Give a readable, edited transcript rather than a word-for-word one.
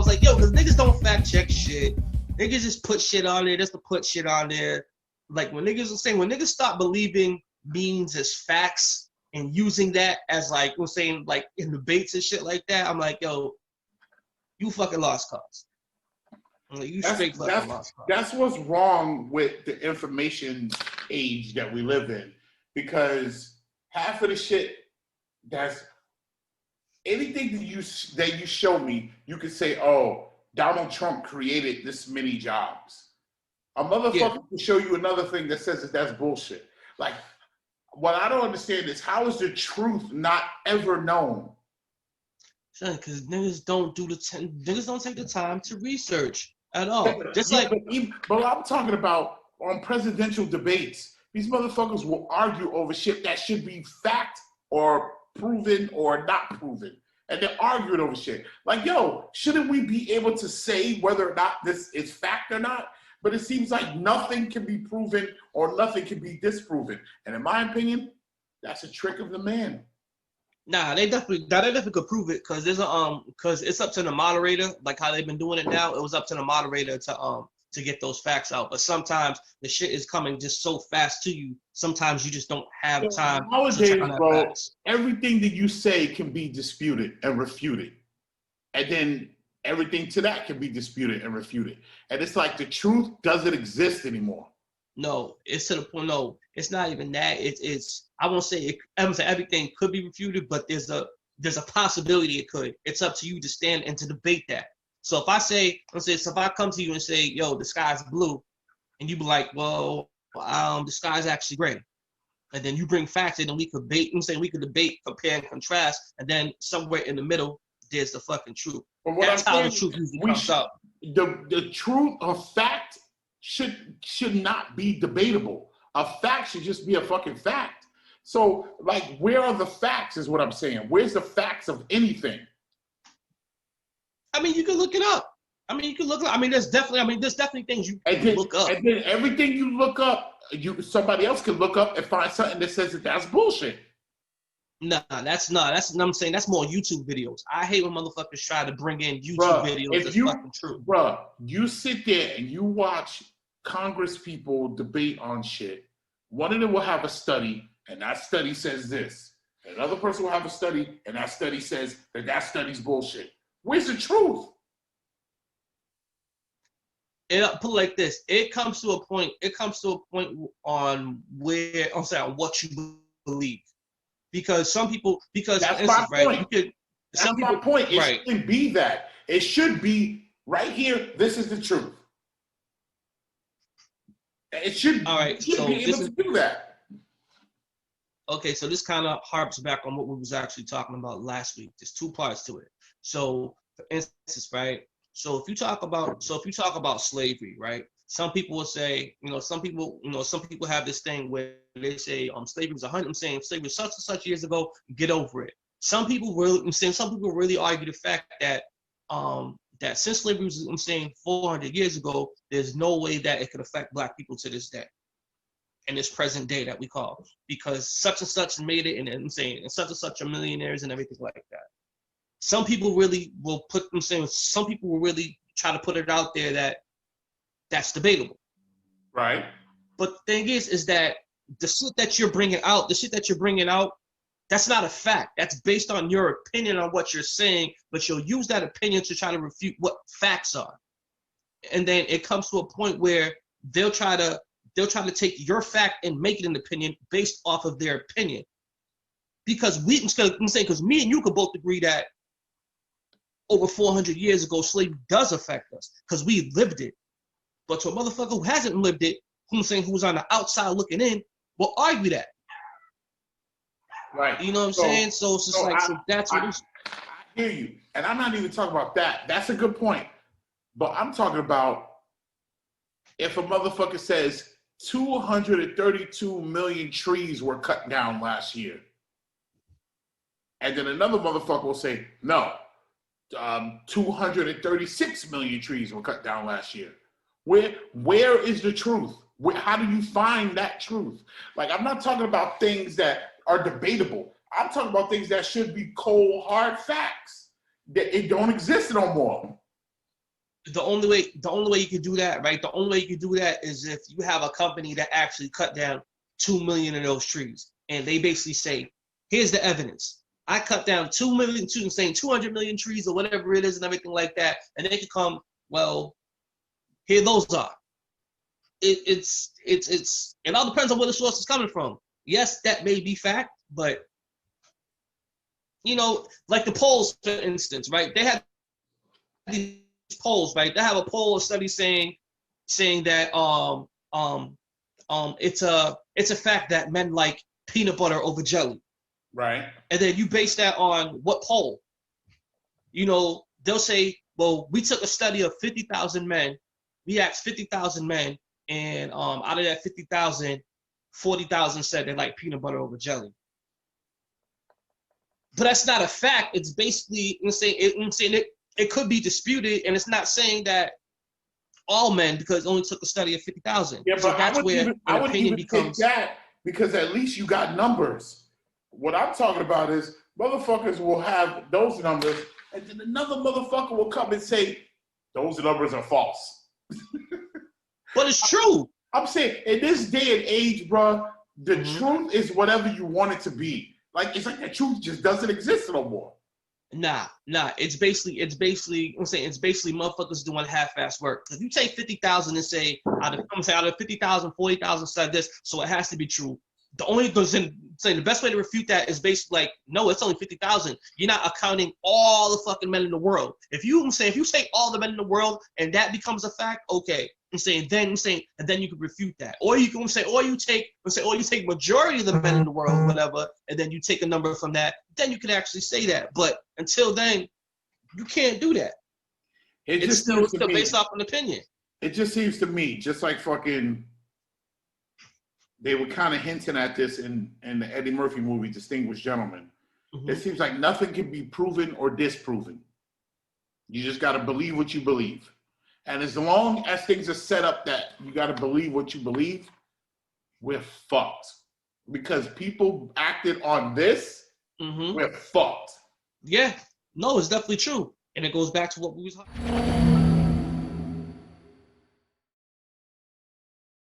like, yo, because niggas don't fact check shit. Niggas just put shit on there just to put shit on there. Like when niggas stop believing memes as facts and using that as like we're saying like in debates and shit like that, I'm like, yo, you fucking lost cause. Like, you straight fucking lost cause. That's what's wrong with the information age that we live in, because half of the shit that's anything that you show me, you can say, oh, Donald Trump created this many jobs. A motherfucker can show you another thing that says that that's bullshit. Like, what I don't understand is how is the truth not ever known? Because niggas don't take the time to research at all. But I'm talking about on presidential debates, these motherfuckers will argue over shit that should be fact or proven or not proven. And they're arguing over shit. Like, yo, shouldn't we be able to say whether or not this is fact or not? But it seems like nothing can be proven or nothing can be disproven. And in my opinion, that's a trick of the man. Nah, they definitely could prove it because because it's up to the moderator, like how they've been doing it now. It was up to the moderator to get those facts out. But sometimes the shit is coming just so fast to you. Sometimes you just don't have time. Nowadays, bro, everything that you say can be disputed and refuted. And then everything to that can be disputed and refuted. And it's like the truth doesn't exist anymore. No, it's to the point. No, it's not even that. It's I won't say everything could be refuted, but there's a possibility it could. It's up to you to stand and to debate that. So if I come to you and say, yo, the sky's blue, and you be like, well, the sky's actually gray. And then you bring facts in and we could debate, compare and contrast, and then somewhere in the middle, there's the fucking truth. That's how the truth usually comes out. The truth of fact should not be debatable. A fact should just be a fucking fact. So, like, where are the facts is what I'm saying. Where's the facts of anything? I mean, you can look it up. There's definitely things you can look up. And then everything you look up, somebody else can look up and find something that says that that's bullshit. Nah, that's not. I'm saying that's more YouTube videos. I hate when motherfuckers try to bring in YouTube videos that's fucking true. Bruh, you sit there and you watch Congress people debate on shit. One of them will have a study, and that study says this. Another person will have a study, and that study says that study's bullshit. Where's the truth? Put it like this: it comes to a point on what you believe, because some people, that's my point. Right? That's my point. It shouldn't be that. It should be right here. This is the truth. It should. All right. So be able to do that. Okay, so this kind of harps back on what we was actually talking about last week. There's two parts to it. So, for instance, right? So if you talk about slavery, right? Some people will say, some people have this thing where they say, slavery was slavery was such and such years ago. Get over it. Some people really argue the fact that that since slavery was 400 years ago, there's no way that it could affect Black people to this day, in this present day that we call, because such and such made it, and such and such are millionaires and everything like that. Some people really will some people will really try to put it out there that that's debatable. Right. But the thing is that the shit that you're bringing out, that's not a fact. That's based on your opinion on what you're saying, but you'll use that opinion to try to refute what facts are. And then it comes to a point where they'll try to take your fact and make it an opinion based off of their opinion. Because me and you could both agree that over 400 years ago, slavery does affect us because we lived it. But to a motherfucker who hasn't lived it, who's on the outside looking in, will argue that. Right. You know what I'm saying? So it's just that's what it is. I hear you. And I'm not even talking about that. That's a good point. But I'm talking about if a motherfucker says 232 million trees were cut down last year. And then another motherfucker will say, no, 236 million trees were cut down last year. Where is the truth? How do you find that truth? Like, I'm not talking about things that are debatable. I'm talking about things that should be cold, hard facts. That it don't exist no more. the only way you can do that, right? The only way you can do that is if you have a company that actually cut down 2 million of those trees, and they basically say, "Here's the evidence. I cut down 2 million, saying 200 million trees or whatever it is, and everything like that," and they can come, well, here those are. It all depends on where the source is coming from. Yes, that may be fact, but like the polls, for instance, right? They have these polls, right? They have a poll or study saying that it's a fact that men like peanut butter over jelly. Right. And then you base that on what poll? They'll say, well, we took a study of 50,000 men. We asked 50,000 men, and out of that 50,000, 40,000 said they like peanut butter over jelly. But that's not a fact. It's basically it could be disputed, and it's not saying that all men, because it only took a study of 50,000. Yeah, but so that's where I would opinion even becomes take that, because at least you got numbers. What I'm talking about is motherfuckers will have those numbers, and then another motherfucker will come and say those numbers are false. But it's true. I'm saying in this day and age, bro, the truth is whatever you want it to be. Like, it's like the truth just doesn't exist no more. Nah. It's basically motherfuckers doing half-ass work. If you take 50,000 and say out of 50,000, 40,000 said this, so it has to be true. The best way to refute that is basically like, no, it's only 50,000. You're not accounting all the fucking men in the world. If you say all the men in the world and that becomes a fact, okay. And then you can refute that, or you can say, or you take majority of the men in the world, whatever, and then you take a number from that. Then you can actually say that. But until then, you can't do that. It's still based off an opinion. It just seems to me, just like fucking, they were kind of hinting at this in the Eddie Murphy movie, Distinguished Gentleman. It seems like nothing can be proven or disproven. You just got to believe what you believe. And as long as things are set up that you got to believe what you believe, we're fucked. Because people acted on this, we're fucked. Yeah. No, it's definitely true. And it goes back to what we was talking about.